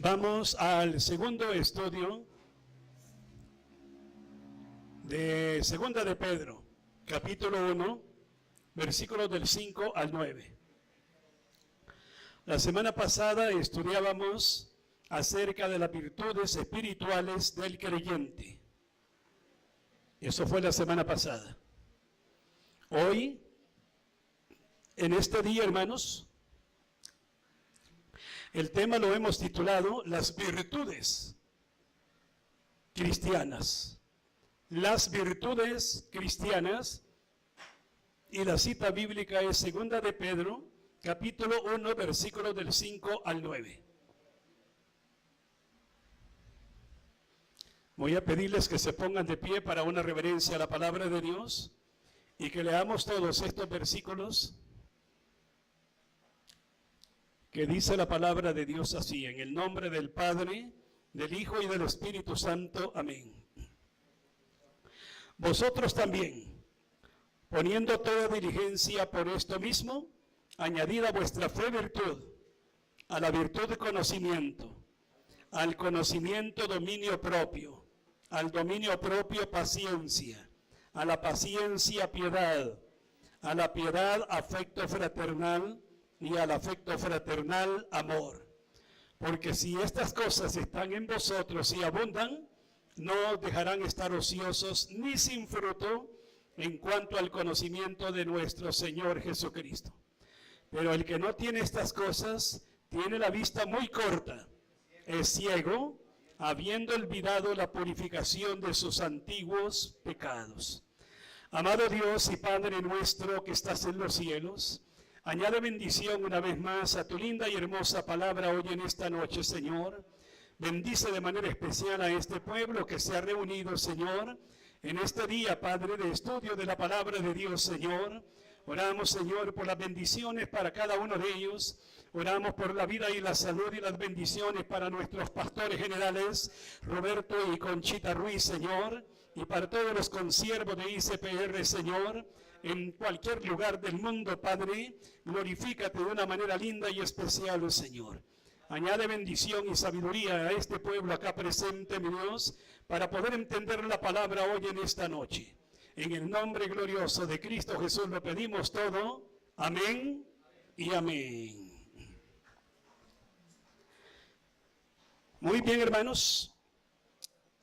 Vamos al segundo estudio de Segunda de Pedro, capítulo 1, versículos del 5 al 9. La semana pasada estudiábamos acerca de las virtudes espirituales del creyente. Eso fue la semana pasada. Hoy, en este día, hermanos, el tema lo hemos titulado Las virtudes cristianas. Las virtudes cristianas, y la cita bíblica es Segunda de Pedro, capítulo 1, versículos del 5 al 9. Voy a pedirles que se pongan de pie para una reverencia a la palabra de Dios y que leamos todos estos versículos que dice la palabra de Dios así: en el nombre del Padre, del Hijo y del Espíritu Santo. Amén. Vosotros también, poniendo toda diligencia por esto mismo, añadid a vuestra fe virtud, a la virtud conocimiento, al conocimiento dominio propio, al dominio propio paciencia, a la paciencia piedad, a la piedad afecto fraternal, y al afecto fraternal amor. Porque si estas cosas están en vosotros y abundan, no os dejarán estar ociosos ni sin fruto en cuanto al conocimiento de nuestro Señor Jesucristo. Pero el que no tiene estas cosas tiene la vista muy corta, es ciego, habiendo olvidado la purificación de sus antiguos pecados. Amado Dios y Padre nuestro que estás en los cielos, añade bendición una vez más a tu linda y hermosa palabra hoy en esta noche, Señor. Bendice de manera especial a este pueblo que se ha reunido, Señor, en este día, Padre, de estudio de la palabra de Dios, Señor. Oramos, Señor, por las bendiciones para cada uno de ellos. Oramos por la vida y la salud y las bendiciones para nuestros pastores generales, Roberto y Conchita Ruiz, Señor, y para todos los consiervos de ICPR, Señor, en cualquier lugar del mundo, Padre. Glorifícate de una manera linda y especial, Señor. Añade bendición y sabiduría a este pueblo acá presente, mi Dios, para poder entender la palabra hoy en esta noche. En el nombre glorioso de Cristo Jesús lo pedimos todo. Amén y amén. Muy bien, hermanos.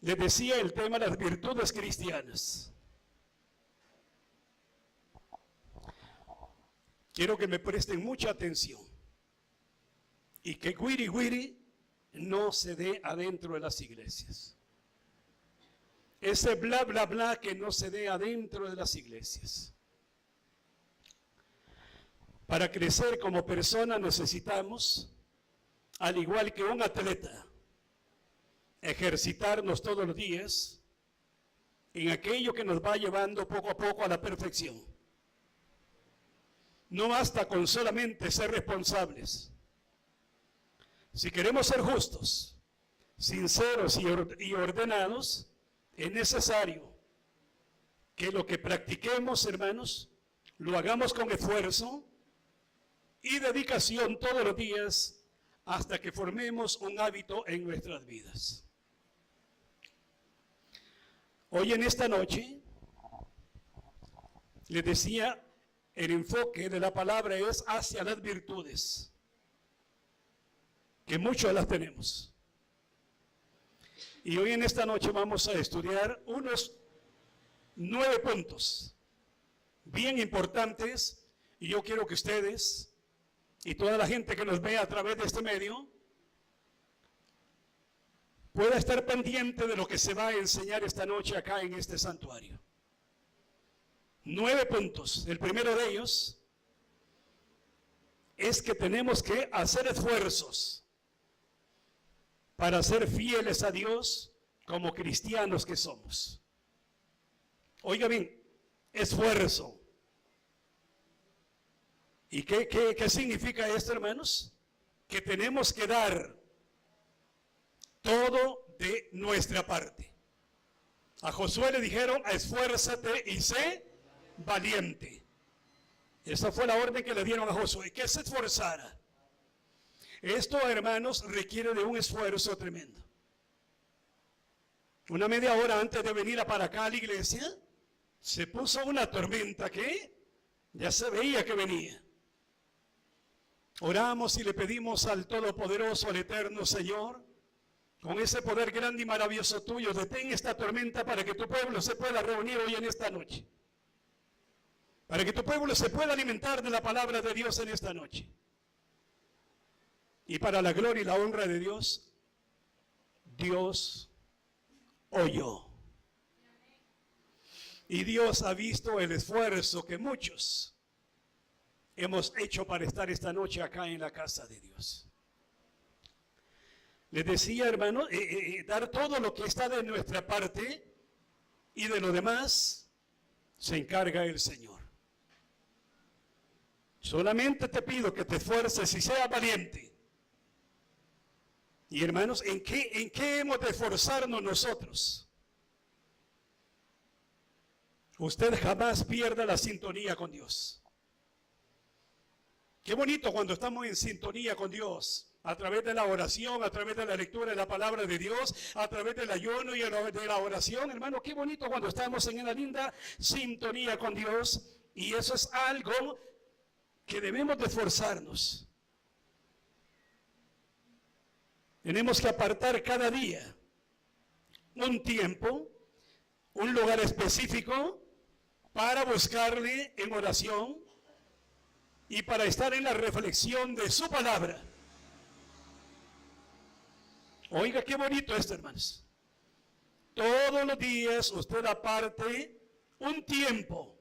Les decía el tema de las virtudes cristianas. Quiero que me presten mucha atención y que guiri no se dé adentro de las iglesias. Ese bla bla bla que no se dé adentro de las iglesias. Para crecer como persona necesitamos, al igual que un atleta, ejercitarnos todos los días en aquello que nos va llevando poco a poco a la perfección. No basta con solamente ser responsables. Si queremos ser justos, sinceros y ordenados, es necesario que lo que practiquemos, hermanos, lo hagamos con esfuerzo y dedicación todos los días hasta que formemos un hábito en nuestras vidas. Hoy en esta noche, les decía, el enfoque de la palabra es hacia las virtudes, que muchos las tenemos. Y hoy en esta noche vamos a estudiar unos 9 puntos bien importantes, y yo quiero que ustedes y toda la gente que nos vea a través de este medio pueda estar pendiente de lo que se va a enseñar esta noche acá en este santuario. 9 puntos. El primero de ellos es que tenemos que hacer esfuerzos para ser fieles a Dios como cristianos que somos. Oiga bien, esfuerzo. ¿Y qué significa esto, hermanos? Que tenemos que dar todo de nuestra parte. A Josué le dijeron: esfuérzate y sé valiente. Esa fue la orden que le dieron a Josué, que se esforzara. Esto, hermanos, requiere de un esfuerzo tremendo. Una media hora antes de venir para acá a la iglesia, se puso una tormenta que ya se veía que venía. Oramos y le pedimos al Todopoderoso, al Eterno Señor, con ese poder grande y maravilloso tuyo, detén esta tormenta para que tu pueblo se pueda reunir hoy en esta noche. Para que tu pueblo se pueda alimentar de la palabra de Dios en esta noche. Y para la gloria y la honra de Dios, Dios oyó. Y Dios ha visto el esfuerzo que muchos hemos hecho para estar esta noche acá en la casa de Dios. Les decía, hermano, dar todo lo que está de nuestra parte y de lo demás se encarga el Señor. Solamente te pido que te esfuerces y seas valiente. Y hermanos, ¿en qué hemos de esforzarnos nosotros? Usted jamás pierda la sintonía con Dios. Qué bonito cuando estamos en sintonía con Dios, a través de la oración, a través de la lectura de la palabra de Dios, a través del ayuno y de la oración, hermano, qué bonito cuando estamos en una linda sintonía con Dios, y eso es algo que debemos de esforzarnos. Tenemos que apartar cada día un tiempo, un lugar específico para buscarle en oración y para estar en la reflexión de su palabra. Oiga, qué bonito esto, hermanos. Todos los días usted aparte un tiempo,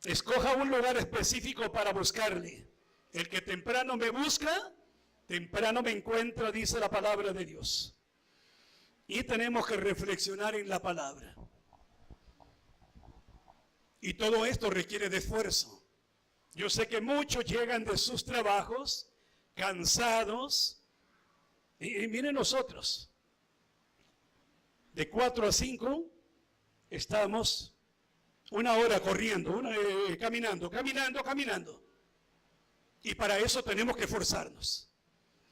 escoja un lugar específico para buscarle. El que temprano me busca, temprano me encuentra, dice la palabra de Dios. Y tenemos que reflexionar en la palabra. Y todo esto requiere de esfuerzo. Yo sé que muchos llegan de sus trabajos cansados. Y miren nosotros, de 4 a 5 estamos una hora corriendo, caminando. Y para eso tenemos que esforzarnos.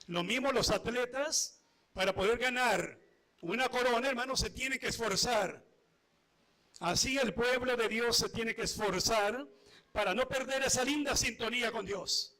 Lo mismo los atletas, para poder ganar una corona, hermano, se tiene que esforzar. Así el pueblo de Dios se tiene que esforzar para no perder esa linda sintonía con Dios.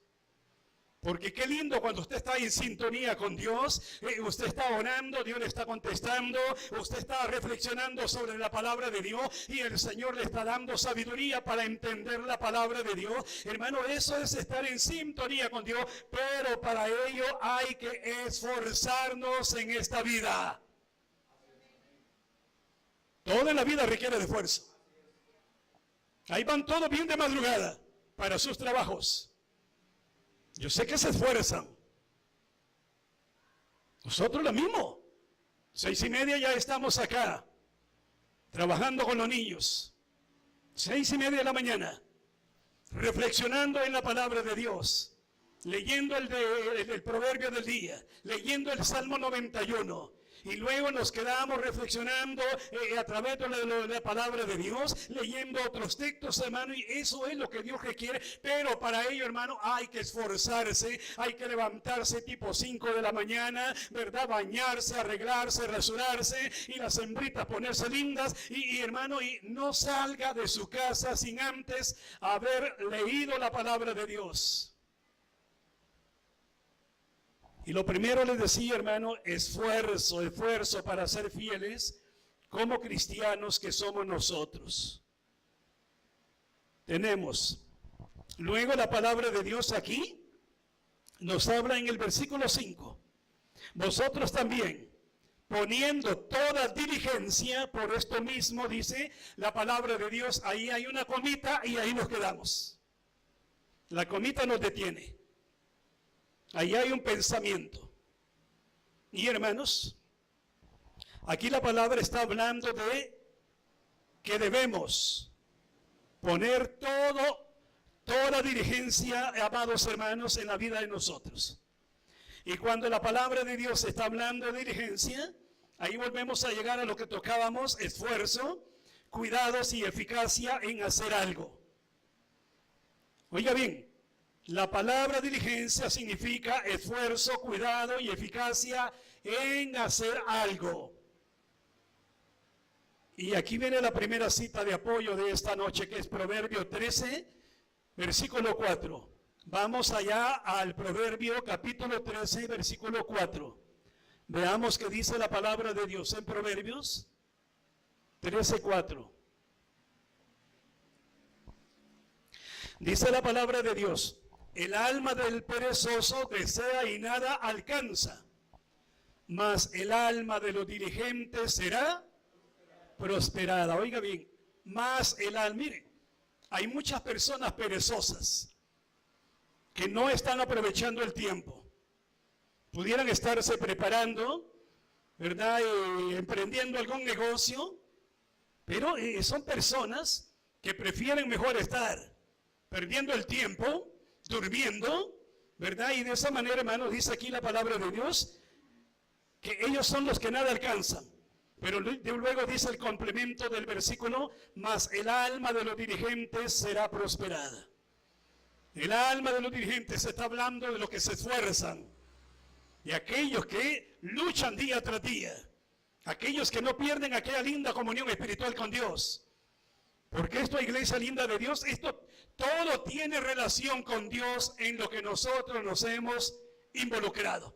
Porque qué lindo cuando usted está en sintonía con Dios, usted está orando, Dios le está contestando, usted está reflexionando sobre la palabra de Dios y el Señor le está dando sabiduría para entender la palabra de Dios. Hermano, eso es estar en sintonía con Dios, pero para ello hay que esforzarnos en esta vida. Toda la vida requiere de esfuerzo. Ahí van todos bien de madrugada para sus trabajos. Yo sé que se esfuerzan. Nosotros lo mismo. 6:30 ya estamos acá, trabajando con los niños. 6:30 de la mañana, reflexionando en la palabra de Dios, leyendo el proverbio del día, leyendo el Salmo 91. Y luego nos quedamos reflexionando a través de la palabra de Dios, leyendo otros textos, hermano, y eso es lo que Dios requiere. Pero para ello, hermano, hay que esforzarse, hay que levantarse tipo 5 de la mañana, ¿verdad? Bañarse, arreglarse, rasurarse, y las hembritas ponerse lindas, y hermano, y no salga de su casa sin antes haber leído la palabra de Dios. Y lo primero les decía, hermano, esfuerzo para ser fieles como cristianos que somos nosotros. Tenemos, luego la palabra de Dios aquí, nos habla en el versículo 5. Vosotros también, poniendo toda diligencia, por esto mismo dice la palabra de Dios, ahí hay una comita y ahí nos quedamos. La comita nos detiene. Ahí hay un pensamiento. Y hermanos, aquí la palabra está hablando de que debemos poner toda diligencia, amados hermanos, en la vida de nosotros. Y cuando la palabra de Dios está hablando de diligencia, ahí volvemos a llegar a lo que tocábamos, esfuerzo, cuidados y eficacia en hacer algo. Oiga bien, La palabra diligencia significa esfuerzo, cuidado y eficacia en hacer algo. Y aquí viene la primera cita de apoyo de esta noche, que es Proverbio 13, versículo 4. Vamos allá al Proverbio capítulo 13, versículo 4. Veamos qué dice la palabra de Dios en Proverbios 13, 4. Dice la palabra de Dios: el alma del perezoso desea y nada alcanza, mas el alma de los diligentes será prosperada. Oiga bien, más el alma. Mire, hay muchas personas perezosas que no están aprovechando el tiempo. Pudieran estarse preparando, ¿verdad? Emprendiendo algún negocio, pero son personas que prefieren mejor estar perdiendo el tiempo, durmiendo, ¿verdad? Y de esa manera, hermano, dice aquí la palabra de Dios, que ellos son los que nada alcanzan. Pero luego dice el complemento del versículo: mas el alma de los dirigentes será prosperada. El alma de los dirigentes se está hablando de los que se esfuerzan, de aquellos que luchan día tras día, aquellos que no pierden aquella linda comunión espiritual con Dios. Porque esto, iglesia linda de Dios, esto todo tiene relación con Dios en lo que nosotros nos hemos involucrado.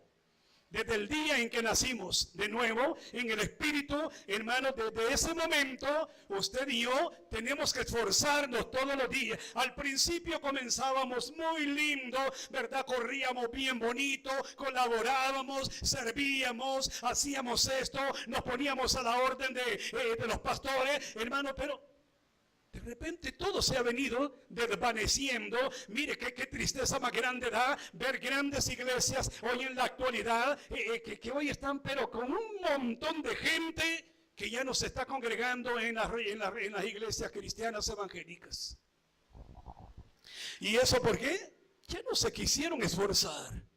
Desde el día en que nacimos de nuevo en el Espíritu, hermanos, desde ese momento, usted y yo tenemos que esforzarnos todos los días. Al principio comenzábamos muy lindo, ¿verdad? Corríamos bien bonito, colaborábamos, servíamos, hacíamos esto, nos poníamos a la orden de los pastores, hermano, pero de repente todo se ha venido desvaneciendo. Mire qué tristeza más grande da ver grandes iglesias hoy en la actualidad, que hoy están pero con un montón de gente que ya no se está congregando en las iglesias cristianas evangélicas. ¿Y eso por qué? Ya no se quisieron esforzar.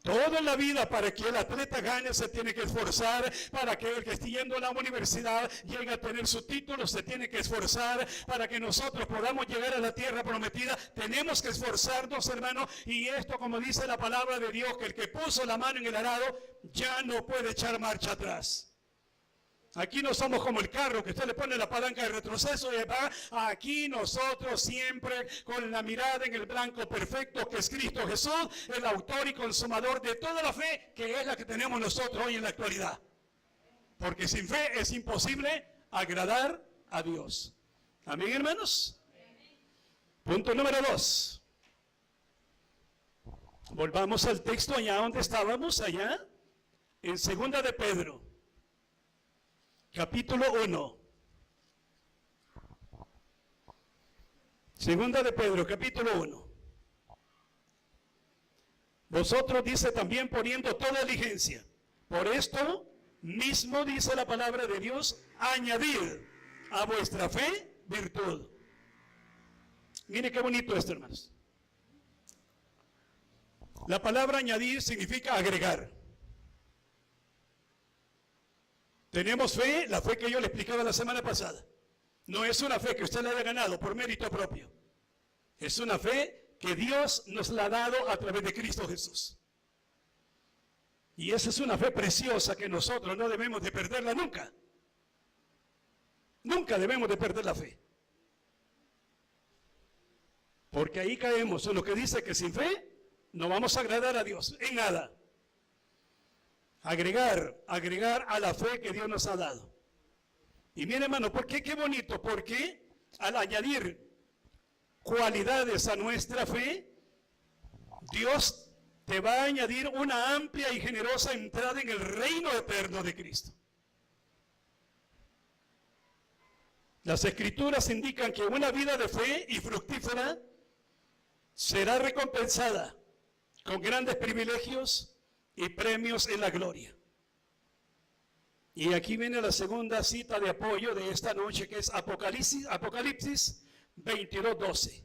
Toda la vida, para que el atleta gane, se tiene que esforzar. Para que el que esté yendo a la universidad llegue a tener su título, se tiene que esforzar. Para que nosotros podamos llegar a la tierra prometida, tenemos que esforzarnos, hermano. Y esto, como dice la palabra de Dios, que el que puso la mano en el arado ya no puede echar marcha atrás. Aquí no somos como el carro, que usted le pone la palanca de retroceso y va. Aquí nosotros siempre con la mirada en el blanco perfecto, que es Cristo Jesús, el autor y consumador de toda la fe, que es la que tenemos nosotros hoy en la actualidad. Porque sin fe es imposible agradar a Dios. Amén, hermanos. Punto número 2. Volvamos al texto allá donde estábamos, allá en Segunda de Pedro. Capítulo 1. Segunda de Pedro, capítulo 1. Vosotros, dice, también poniendo toda diligencia. Por esto mismo, dice la palabra de Dios, añadir a vuestra fe virtud. Mire qué bonito esto, hermanos. La palabra añadir significa agregar. Tenemos fe, la fe que yo le explicaba la semana pasada. No es una fe que usted le haya ganado por mérito propio. Es una fe que Dios nos la ha dado a través de Cristo Jesús. Y esa es una fe preciosa que nosotros no debemos de perderla nunca. Nunca debemos de perder la fe. Porque ahí caemos en lo que dice que sin fe no vamos a agradar a Dios en nada. Agregar a la fe que Dios nos ha dado. Y mire, hermano, ¿por qué? Qué bonito, porque al añadir cualidades a nuestra fe, Dios te va a añadir una amplia y generosa entrada en el reino eterno de Cristo. Las Escrituras indican que una vida de fe y fructífera será recompensada con grandes privilegios y premios en la gloria. Y aquí viene la segunda cita de apoyo de esta noche, que es Apocalipsis 22:12.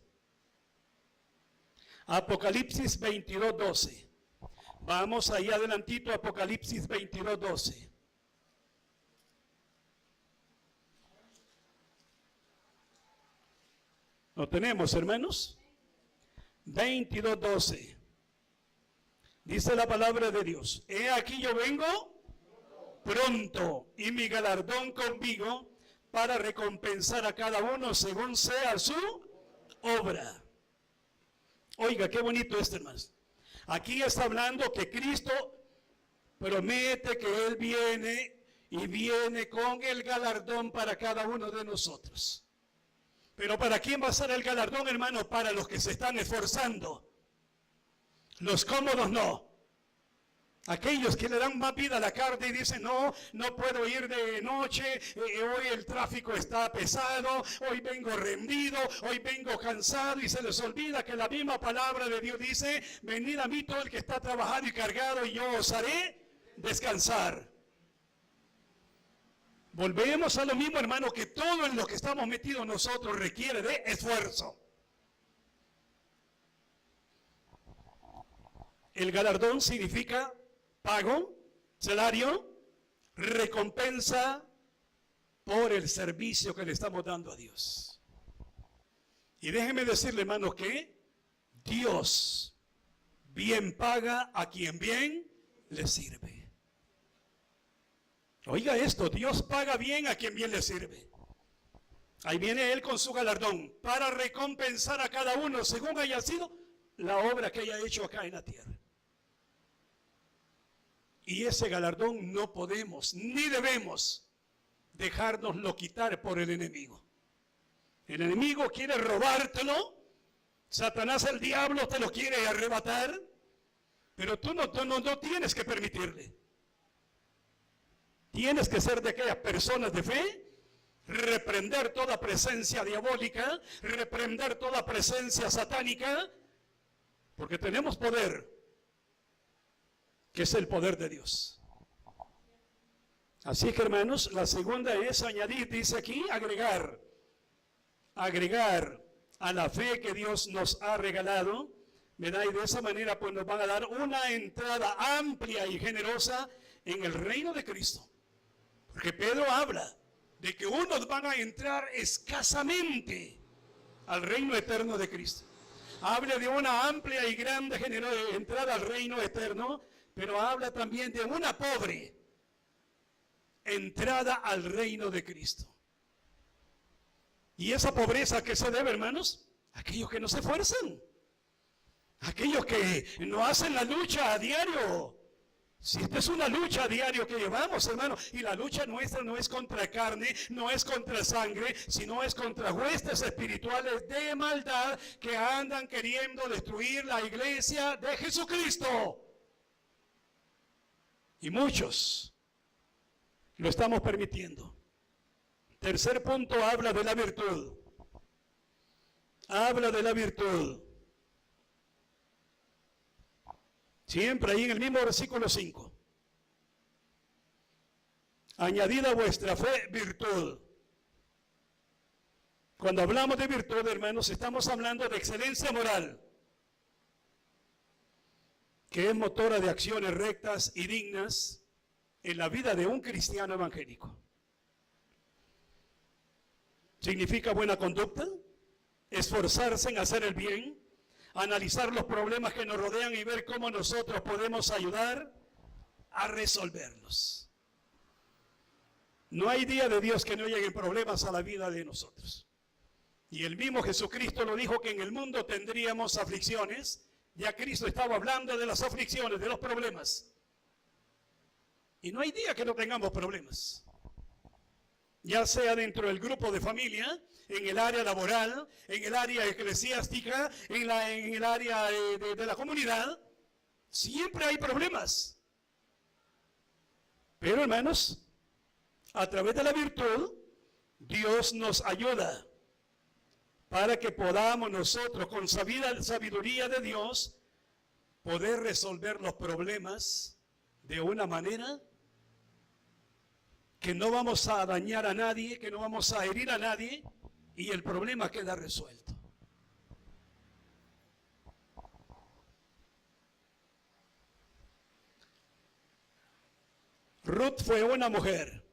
Apocalipsis 22:12. Vamos ahí adelantito, Apocalipsis 22:12. ¿Lo tenemos, hermanos? 22:12. Dice la palabra de Dios: he aquí yo vengo pronto, y mi galardón conmigo, para recompensar a cada uno según sea su obra. Oiga, qué bonito esto, hermanos. Aquí está hablando que Cristo promete que Él viene, y viene con el galardón para cada uno de nosotros. Pero ¿para quién va a ser el galardón, hermano? Para los que se están esforzando. Los cómodos no. Aquellos que le dan más vida a la carne y dicen: no, no puedo ir de noche, hoy el tráfico está pesado, hoy vengo rendido, hoy vengo cansado, y se les olvida que la misma palabra de Dios dice: venid a mí todo el que está trabajado y cargado, y yo os haré descansar. Volvemos a lo mismo, hermano, que todo en lo que estamos metidos nosotros requiere de esfuerzo. El galardón significa pago, salario, recompensa por el servicio que le estamos dando a Dios. Y déjeme decirle, hermano, que Dios bien paga a quien bien le sirve. Oiga esto: Dios paga bien a quien bien le sirve. Ahí viene Él con su galardón para recompensar a cada uno según haya sido la obra que haya hecho acá en la tierra. Y ese galardón no podemos ni debemos dejárnoslo quitar por el enemigo. El enemigo quiere robártelo. Satanás, el diablo, te lo quiere arrebatar. Pero tú no tienes que permitirle. Tienes que ser de aquellas personas de fe, reprender toda presencia diabólica, reprender toda presencia satánica, porque tenemos poder, que es el poder de Dios. Así que, hermanos, la segunda es añadir, dice aquí, agregar a la fe que Dios nos ha regalado, ¿verdad? Y de esa manera pues nos van a dar una entrada amplia y generosa en el reino de Cristo. Porque Pedro habla de que unos van a entrar escasamente al reino eterno de Cristo. Habla de una amplia y grande entrada al reino eterno, pero habla también de una pobre entrada al reino de Cristo. ¿Y esa pobreza a qué se debe, hermanos? Aquellos que no se esfuerzan, aquellos que no hacen la lucha a diario. Si esta es una lucha a diario que llevamos, hermano, y la lucha nuestra no es contra carne, no es contra sangre, sino es contra huestes espirituales de maldad que andan queriendo destruir la iglesia de Jesucristo. Y muchos lo estamos permitiendo. Tercer punto, habla de la virtud. Habla de la virtud. Siempre ahí en el mismo versículo 5. Añadid a vuestra fe virtud. Cuando hablamos de virtud, hermanos, estamos hablando de excelencia moral, que es motora de acciones rectas y dignas en la vida de un cristiano evangélico. Significa buena conducta, esforzarse en hacer el bien, analizar los problemas que nos rodean y ver cómo nosotros podemos ayudar a resolverlos. No hay día de Dios que no lleguen problemas a la vida de nosotros. Y el mismo Jesucristo lo dijo, que en el mundo tendríamos aflicciones. Ya Cristo estaba hablando de las aflicciones, de los problemas. Y no hay día que no tengamos problemas. Ya sea dentro del grupo de familia, en el área laboral, en el área eclesiástica, en el área de la comunidad, siempre hay problemas. Pero, hermanos, a través de la virtud, Dios nos ayuda para que podamos nosotros, con sabiduría de Dios, poder resolver los problemas de una manera que no vamos a dañar a nadie, que no vamos a herir a nadie, y el problema queda resuelto. Ruth fue una mujer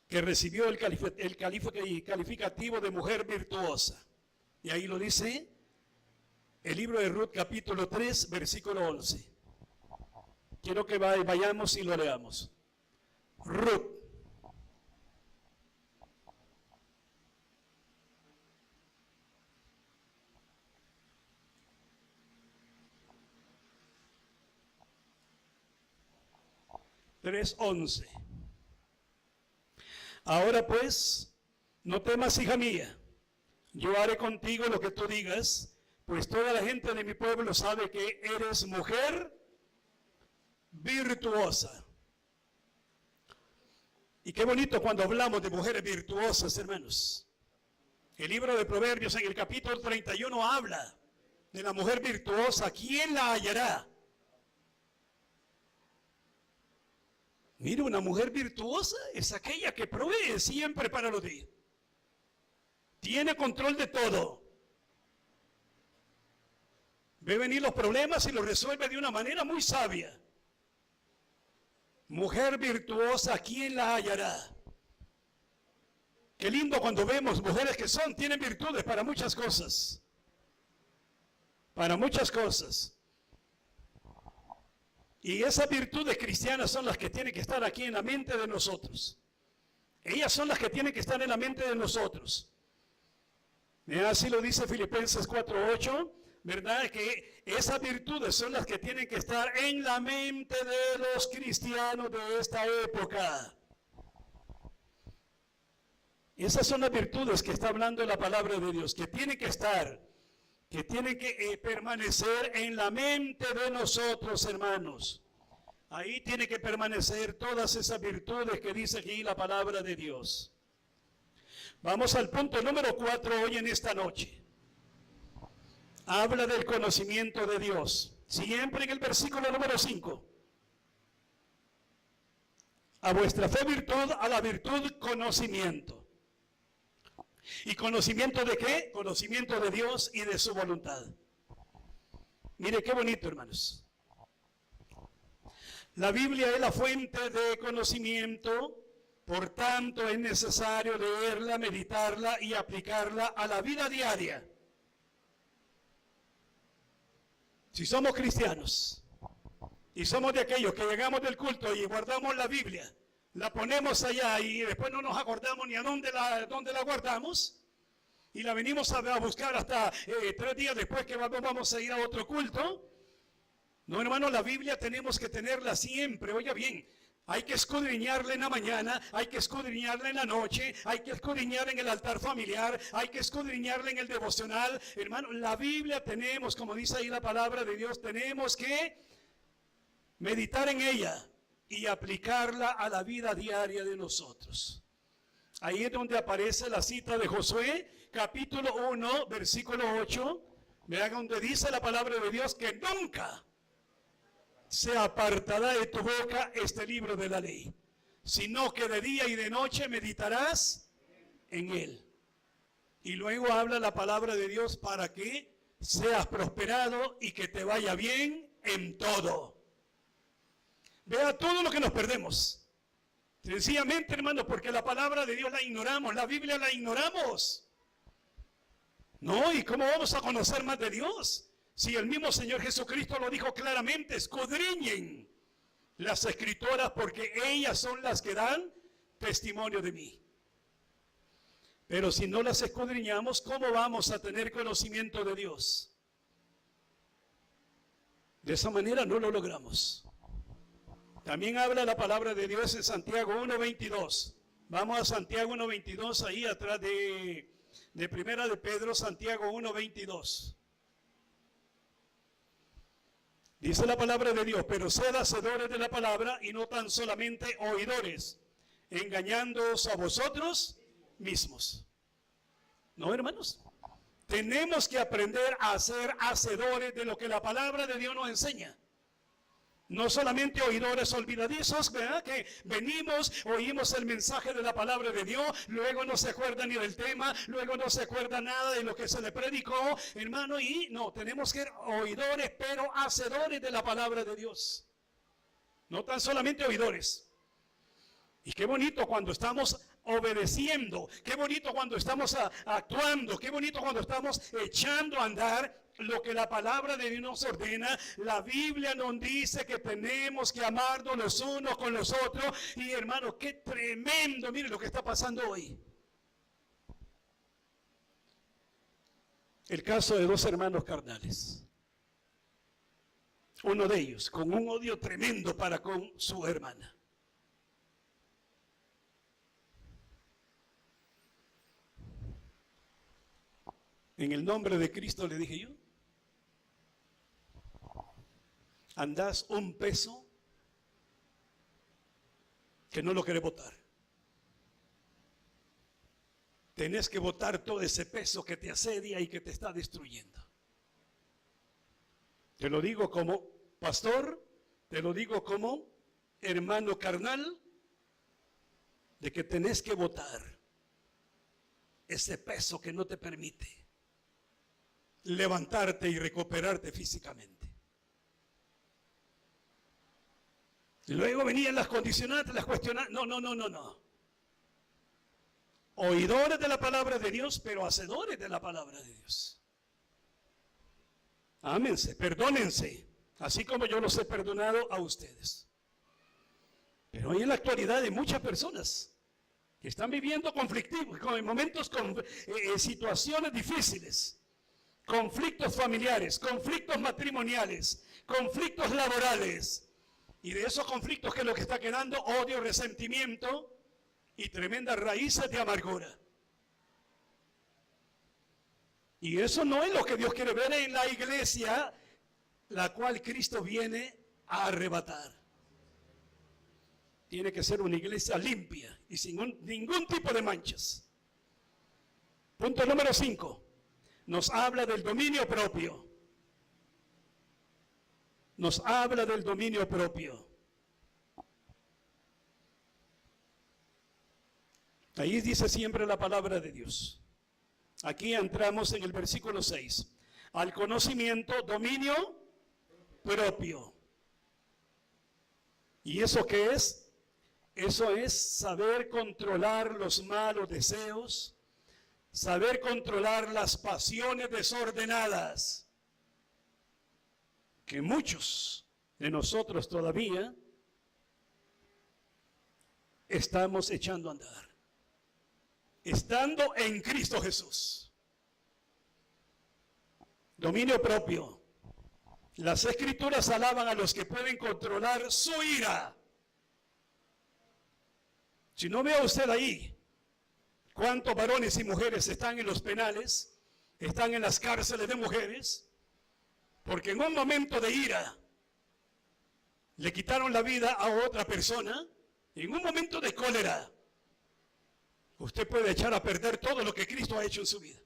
que recibió el calificativo de mujer virtuosa. Y ahí lo dice el libro de Ruth, capítulo 3, versículo 11. Quiero que vayamos y lo leamos. Ruth. Tres 11. Ahora pues, no temas, hija mía, yo haré contigo lo que tú digas, pues toda la gente de mi pueblo sabe que eres mujer virtuosa. Y qué bonito cuando hablamos de mujeres virtuosas, hermanos. El libro de Proverbios en el capítulo 31 habla de la mujer virtuosa. ¿Quién la hallará? Mira, una mujer virtuosa es aquella que provee siempre para los días. Tiene control de todo. Ve venir los problemas y los resuelve de una manera muy sabia. Mujer virtuosa, ¿quién la hallará? Qué lindo cuando vemos mujeres que tienen virtudes para muchas cosas. Para muchas cosas. Y esas virtudes cristianas son las que tienen que estar aquí en la mente de nosotros. Ellas son las que tienen que estar en la mente de nosotros. Así lo dice Filipenses 4:8, ¿verdad? Que esas virtudes son las que tienen que estar en la mente de los cristianos de esta época. Esas son las virtudes que está hablando la palabra de Dios, que tienen que estar, que tienen que permanecer en la mente de nosotros, hermanos. Ahí tiene que permanecer todas esas virtudes que dice aquí la palabra de Dios. Vamos al punto número 4 hoy en esta noche. Habla del conocimiento de Dios. Siempre en el versículo número 5. A vuestra fe virtud, a la virtud conocimiento. ¿Y conocimiento de qué? Conocimiento de Dios y de su voluntad. Mire qué bonito, hermanos. La Biblia es la fuente de conocimiento, por tanto es necesario leerla, meditarla y aplicarla a la vida diaria. Si somos cristianos y somos de aquellos que llegamos del culto y guardamos la Biblia, la ponemos allá y después no nos acordamos ni a dónde la guardamos y la venimos a buscar hasta 3 días después que vamos a ir a otro culto. No, hermano, la Biblia tenemos que tenerla siempre. Oiga bien, hay que escudriñarla en la mañana, hay que escudriñarla en la noche, hay que escudriñarla en el altar familiar, hay que escudriñarla en el devocional. Hermano, la Biblia tenemos, como dice ahí la palabra de Dios, tenemos que meditar en ella y aplicarla a la vida diaria de nosotros. Ahí es donde aparece la cita de Josué, capítulo 1, versículo 8. Vean donde dice la palabra de Dios que nunca se apartará de tu boca este libro de la ley, sino que de día y de noche meditarás en él. Y luego habla la palabra de Dios para que seas prosperado y que te vaya bien en todo. Vea todo lo que nos perdemos. Sencillamente, hermano, porque la palabra de Dios la ignoramos, la Biblia la ignoramos. No, ¿y cómo vamos a conocer más de Dios? Si el mismo Señor Jesucristo lo dijo claramente, escudriñen las escrituras porque ellas son las que dan testimonio de mí. Pero si no las escudriñamos, ¿cómo vamos a tener conocimiento de Dios? De esa manera no lo logramos. También habla la palabra de Dios en Santiago 1:22. Vamos a Santiago 1:22, ahí atrás de Primera de Pedro, Santiago 1:22. Dice la palabra de Dios, pero sed hacedores de la palabra y no tan solamente oidores, engañándoos a vosotros mismos. ¿No, hermanos? Tenemos que aprender a ser hacedores de lo que la palabra de Dios nos enseña. No solamente oidores olvidadizos, ¿verdad? Que venimos, oímos el mensaje de la palabra de Dios, luego no se acuerda ni del tema, luego no se acuerda nada de lo que se le predicó, hermano, y no, tenemos que ser oidores, pero hacedores de la palabra de Dios. No tan solamente oidores. Y qué bonito cuando estamos obedeciendo, qué bonito cuando estamos actuando, qué bonito cuando estamos echando a andar lo que la palabra de Dios nos ordena. La Biblia nos dice que tenemos que amarnos los unos con los otros. Y hermano, qué tremendo, mire lo que está pasando hoy. El caso de dos hermanos carnales. Uno de ellos con un odio tremendo para con su hermana. En el nombre de Cristo le dije yo, andás un peso que no lo querés botar. Tenés que botar todo ese peso que te asedia y que te está destruyendo. Te lo digo como pastor, te lo digo como hermano carnal, de que tenés que botar ese peso que no te permite levantarte y recuperarte físicamente. Luego venían las condicionantes, las cuestionantes. No. Oidores de la palabra de Dios, pero hacedores de la palabra de Dios. Ámense, perdónense, así como yo los he perdonado a ustedes. Pero hoy en la actualidad hay muchas personas que están viviendo conflictivos, con momentos, con situaciones difíciles, conflictos familiares, conflictos matrimoniales, conflictos laborales. Y de esos conflictos, ¿qué es lo que está quedando? Odio, resentimiento y tremendas raíces de amargura. Y eso no es lo que Dios quiere ver en la iglesia, la cual Cristo viene a arrebatar. Tiene que ser una iglesia limpia y sin ningún tipo de manchas. Punto número 5. Nos habla del dominio propio. Nos habla del dominio propio. Ahí dice siempre la palabra de Dios. Aquí entramos en el versículo 6. Al conocimiento, dominio propio. ¿Y eso qué es? Eso es saber controlar los malos deseos, saber controlar las pasiones desordenadas, que muchos de nosotros todavía estamos echando a andar. Estando en Cristo Jesús. Dominio propio. Las Escrituras alaban a los que pueden controlar su ira. Si no vea usted ahí cuántos varones y mujeres están en los penales, están en las cárceles de mujeres, porque en un momento de ira le quitaron la vida a otra persona, en un momento de cólera. Usted puede echar a perder todo lo que Cristo ha hecho en su vida.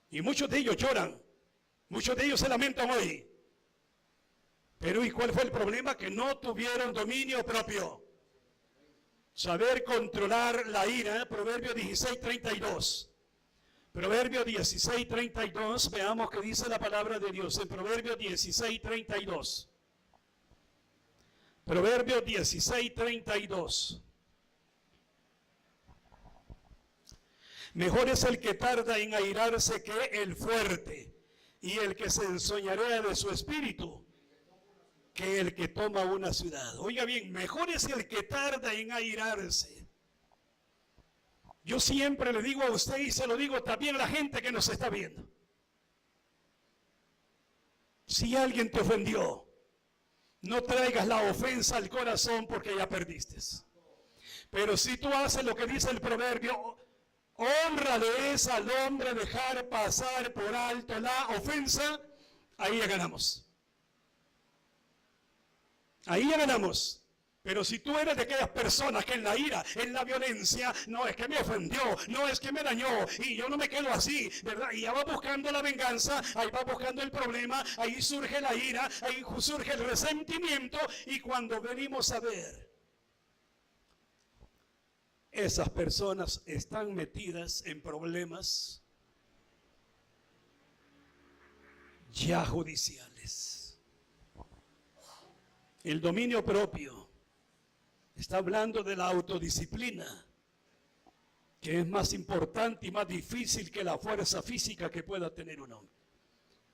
Y muchos de ellos lloran, muchos de ellos se lamentan hoy. Pero ¿y cuál fue el problema? Que no tuvieron dominio propio. Saber controlar la ira, Proverbio 16:32. Proverbio 16:32, veamos qué dice la palabra de Dios en Proverbio 16:32. Proverbio 16:32. Mejor es el que tarda en airarse que el fuerte, y el que se ensoñarea de su espíritu que el que toma una ciudad. Oiga bien, mejor es el que tarda en airarse. Yo siempre le digo a usted y se lo digo también a la gente que nos está viendo. Si alguien te ofendió, no traigas la ofensa al corazón porque ya perdiste. Pero si tú haces lo que dice el proverbio, honrale es al hombre dejar pasar por alto la ofensa, ahí ya ganamos. Ahí ya ganamos. Pero si tú eres de aquellas personas que en la ira, en la violencia, no es que me ofendió, no es que me dañó, y yo no me quedo así, ¿verdad? Y ya va buscando la venganza, ahí va buscando el problema, ahí surge la ira, ahí surge el resentimiento, y cuando venimos a ver, esas personas están metidas en problemas ya judiciales. El dominio propio está hablando de la autodisciplina, que es más importante y más difícil que la fuerza física que pueda tener un hombre.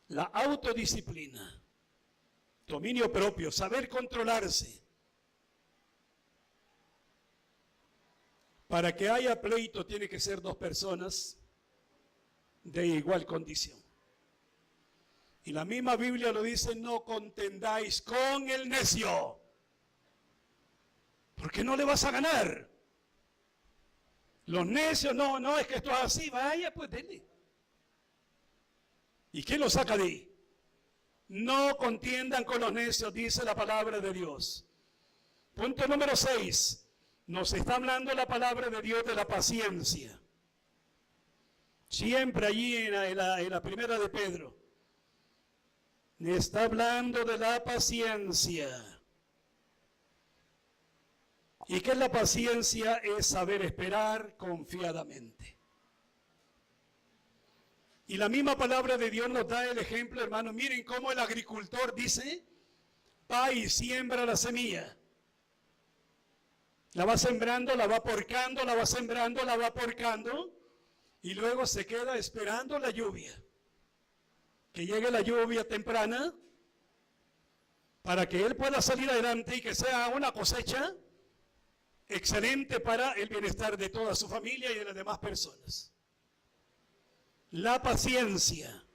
La autodisciplina, dominio propio, saber controlarse. Para que haya pleito tiene que ser dos personas de igual condición. Y la misma Biblia lo dice, no contendáis con el necio, porque no le vas a ganar. Los necios, no, es que esto es así, vaya, pues dele. ¿Y quién lo saca de ahí? No contiendan con los necios, dice la palabra de Dios. Punto número 6. Nos está hablando la palabra de Dios de la paciencia. Siempre allí en la primera de Pedro. Está hablando de la paciencia. ¿Y qué es la paciencia? Es saber esperar confiadamente. Y la misma palabra de Dios nos da el ejemplo, hermano. Miren cómo el agricultor dice, va y siembra la semilla. La va sembrando, la va porcando, la va sembrando, la va porcando. Y luego se queda esperando la lluvia. Que llegue la lluvia temprana para que él pueda salir adelante y que sea una cosecha excelente para el bienestar de toda su familia y de las demás personas. La paciencia.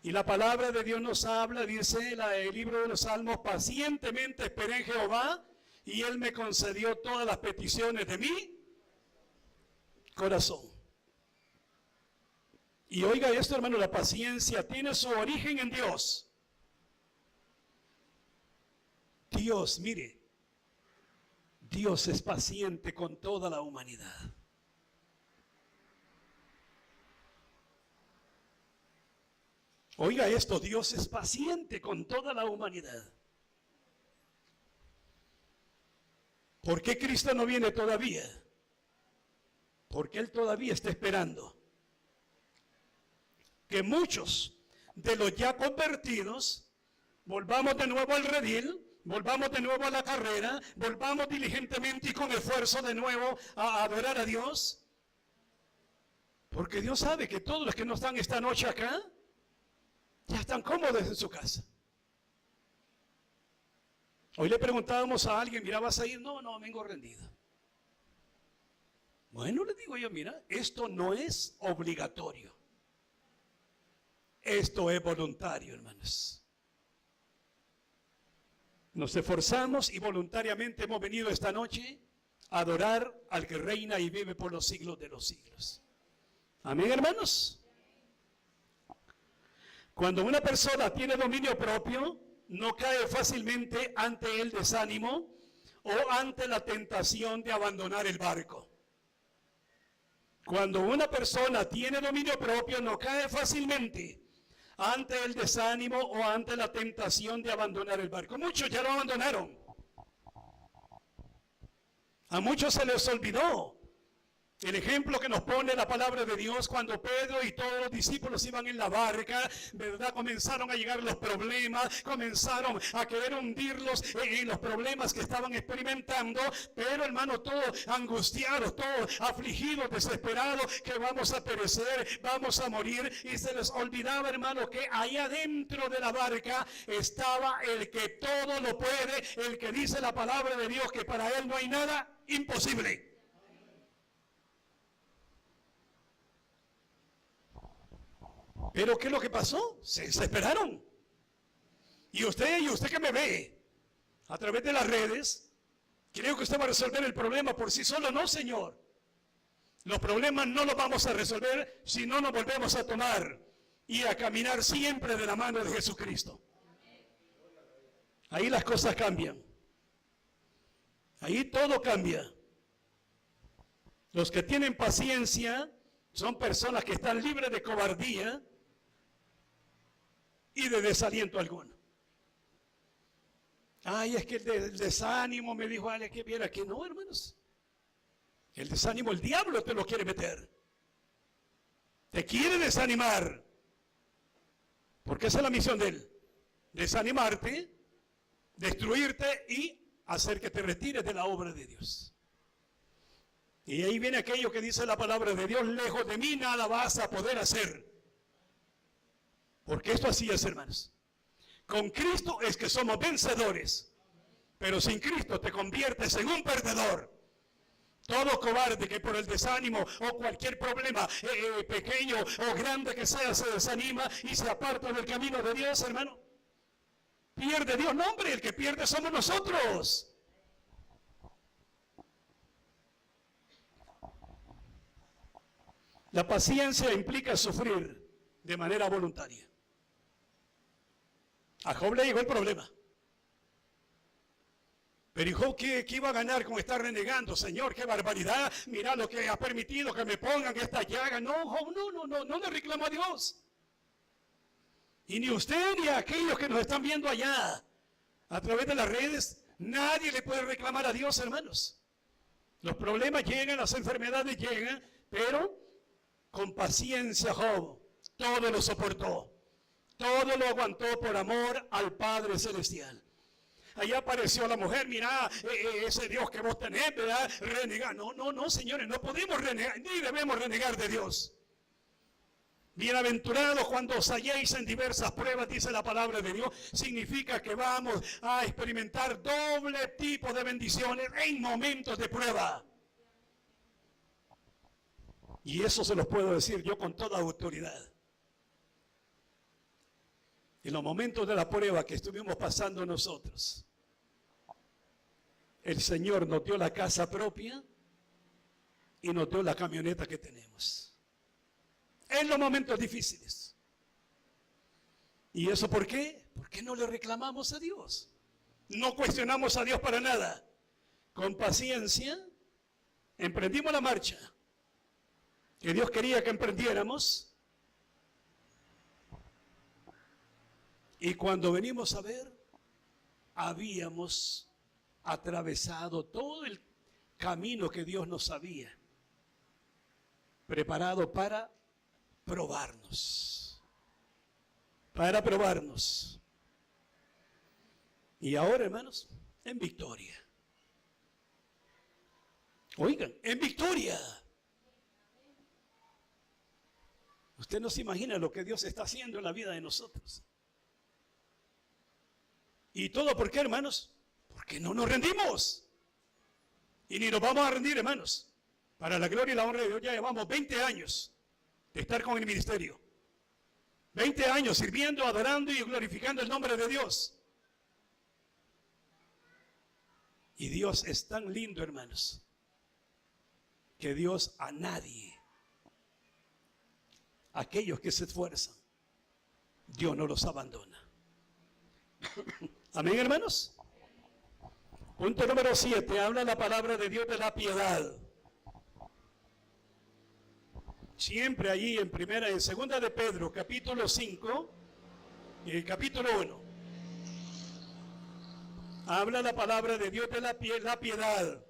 Y la palabra de Dios nos habla, dice el libro de los Salmos, pacientemente esperé en Jehová y Él me concedió todas las peticiones de mi corazón. Y oiga esto, hermano, la paciencia tiene su origen en Dios. Dios, mire, Dios es paciente con toda la humanidad. Oiga esto, Dios es paciente con toda la humanidad. ¿Por qué Cristo no viene todavía? Porque Él todavía está esperando que muchos de los ya convertidos volvamos de nuevo al redil, volvamos de nuevo a la carrera, volvamos diligentemente y con esfuerzo de nuevo a adorar a Dios. Porque Dios sabe que todos los que no están esta noche acá, ya están cómodos en su casa. Hoy le preguntábamos a alguien, mira, ¿vas a ir? No, vengo rendido. Bueno, le digo yo, mira, esto no es obligatorio. Esto es voluntario, hermanos. Nos esforzamos y voluntariamente hemos venido esta noche a adorar al que reina y vive por los siglos de los siglos. Amén, hermanos. Cuando una persona tiene dominio propio, no cae fácilmente ante el desánimo o ante la tentación de abandonar el barco. Cuando una persona tiene dominio propio, no cae fácilmente ante el desánimo o ante la tentación de abandonar el barco. Muchos ya lo abandonaron. A muchos se les olvidó el ejemplo que nos pone la palabra de Dios cuando Pedro y todos los discípulos iban en la barca, ¿verdad? Comenzaron a llegar los problemas, comenzaron a querer hundirlos en los problemas que estaban experimentando, pero hermano, todos angustiados, todos afligidos, desesperados, que vamos a perecer, vamos a morir, y se les olvidaba, hermano, que ahí adentro de la barca estaba el que todo lo puede, el que dice la palabra de Dios que para él no hay nada imposible. Pero ¿qué es lo que pasó? Se desesperaron. Y usted que me ve a través de las redes, creo que usted va a resolver el problema por sí solo. No, Señor. Los problemas no los vamos a resolver si no nos volvemos a tomar y a caminar siempre de la mano de Jesucristo. Ahí las cosas cambian. Ahí todo cambia. Los que tienen paciencia son personas que están libres de cobardía y de desaliento alguno. Ay, es que el desánimo, me dijo Ale, que viera que no, hermanos. El desánimo, el diablo te lo quiere meter. Te quiere desanimar. Porque esa es la misión de él. Desanimarte, destruirte y hacer que te retires de la obra de Dios. Y ahí viene aquello que dice la palabra de Dios: lejos de mí nada vas a poder hacer. Porque esto así es, hermanos. Con Cristo es que somos vencedores, pero sin Cristo te conviertes en un perdedor. Todo cobarde que por el desánimo o cualquier problema pequeño o grande que sea se desanima y se aparta del camino de Dios, hermano, pierde Dios. No, hombre, el que pierde somos nosotros. La paciencia implica sufrir de manera voluntaria. A Job le llegó el problema. Pero Job, ¿qué iba a ganar con estar renegando? Señor, qué barbaridad. Mira lo que ha permitido que me pongan esta llaga. No, Job, no le reclamó a Dios. Y ni usted ni aquellos que nos están viendo allá a través de las redes, nadie le puede reclamar a Dios, hermanos. Los problemas llegan, las enfermedades llegan, pero con paciencia Job todo lo soportó. Todo lo aguantó por amor al Padre Celestial. Allá apareció la mujer: mira, ese Dios que vos tenés, ¿verdad? Renegar. No, señores, no podemos renegar, ni debemos renegar de Dios. Bienaventurados cuando os halléis en diversas pruebas, dice la palabra de Dios. Significa que vamos a experimentar doble tipo de bendiciones en momentos de prueba. Y eso se los puedo decir yo con toda autoridad. En los momentos de la prueba que estuvimos pasando nosotros, el Señor nos dio la casa propia y nos dio la camioneta que tenemos. En los momentos difíciles. ¿Y eso por qué? Porque no le reclamamos a Dios. No cuestionamos a Dios para nada. Con paciencia emprendimos la marcha que Dios quería que emprendiéramos. Y cuando venimos a ver, habíamos atravesado todo el camino que Dios nos había preparado para probarnos. Para probarnos. Y ahora, hermanos, en victoria. Oigan, en victoria. Usted no se imagina lo que Dios está haciendo en la vida de nosotros. ¿Y todo por qué, hermanos? Porque no nos rendimos. Y ni nos vamos a rendir, hermanos. Para la gloria y la honra de Dios ya llevamos 20 años de estar con el ministerio. 20 años sirviendo, adorando y glorificando el nombre de Dios. Y Dios es tan lindo, hermanos, que Dios a nadie, aquellos que se esfuerzan, Dios no los abandona. Amén, hermanos. Punto número 7. Habla la palabra de Dios de la piedad. Siempre allí en segunda de Pedro, capítulo 5 y el capítulo 1. Habla la palabra de Dios de la piedad.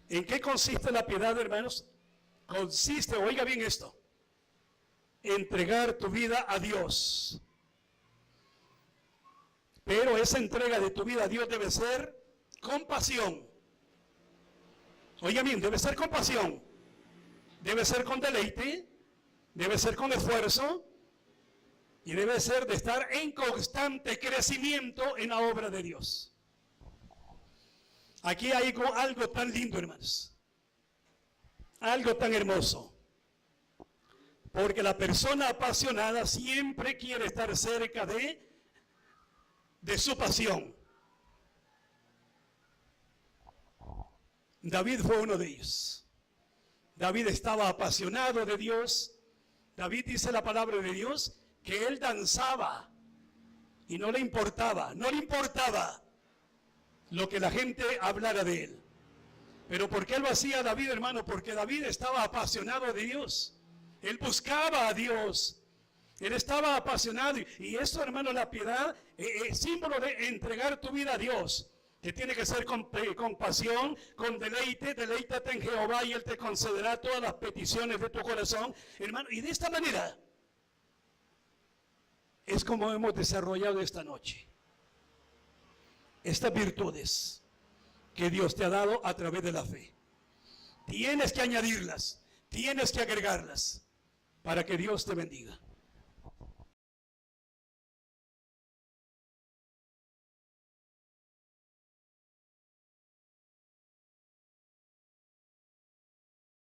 ¿En qué consiste la piedad, hermanos? Consiste, oiga bien esto, entregar tu vida a Dios. Pero esa entrega de tu vida a Dios debe ser con pasión. Oiga bien, debe ser con pasión. Debe ser con deleite. Debe ser con esfuerzo. Y debe ser de estar en constante crecimiento en la obra de Dios. Aquí hay algo tan lindo, hermanos. Algo tan hermoso. Porque la persona apasionada siempre quiere estar cerca de su pasión. David fue uno de ellos. David estaba apasionado de Dios. David dice la palabra de Dios que él danzaba y no le importaba lo que la gente hablara de él. Pero ¿por qué lo hacía David, hermano? Porque David estaba apasionado de Dios. Él buscaba a Dios. Él estaba apasionado. Y eso, hermano, la piedad es símbolo de entregar tu vida a Dios. Que tiene que ser con pasión, con deleite. Deleítate en Jehová y Él te concederá todas las peticiones de tu corazón. Hermano, y de esta manera es como hemos desarrollado esta noche estas virtudes. que Dios te ha dado a través de la fe. Tienes que añadirlas, tienes que agregarlas para que Dios te bendiga.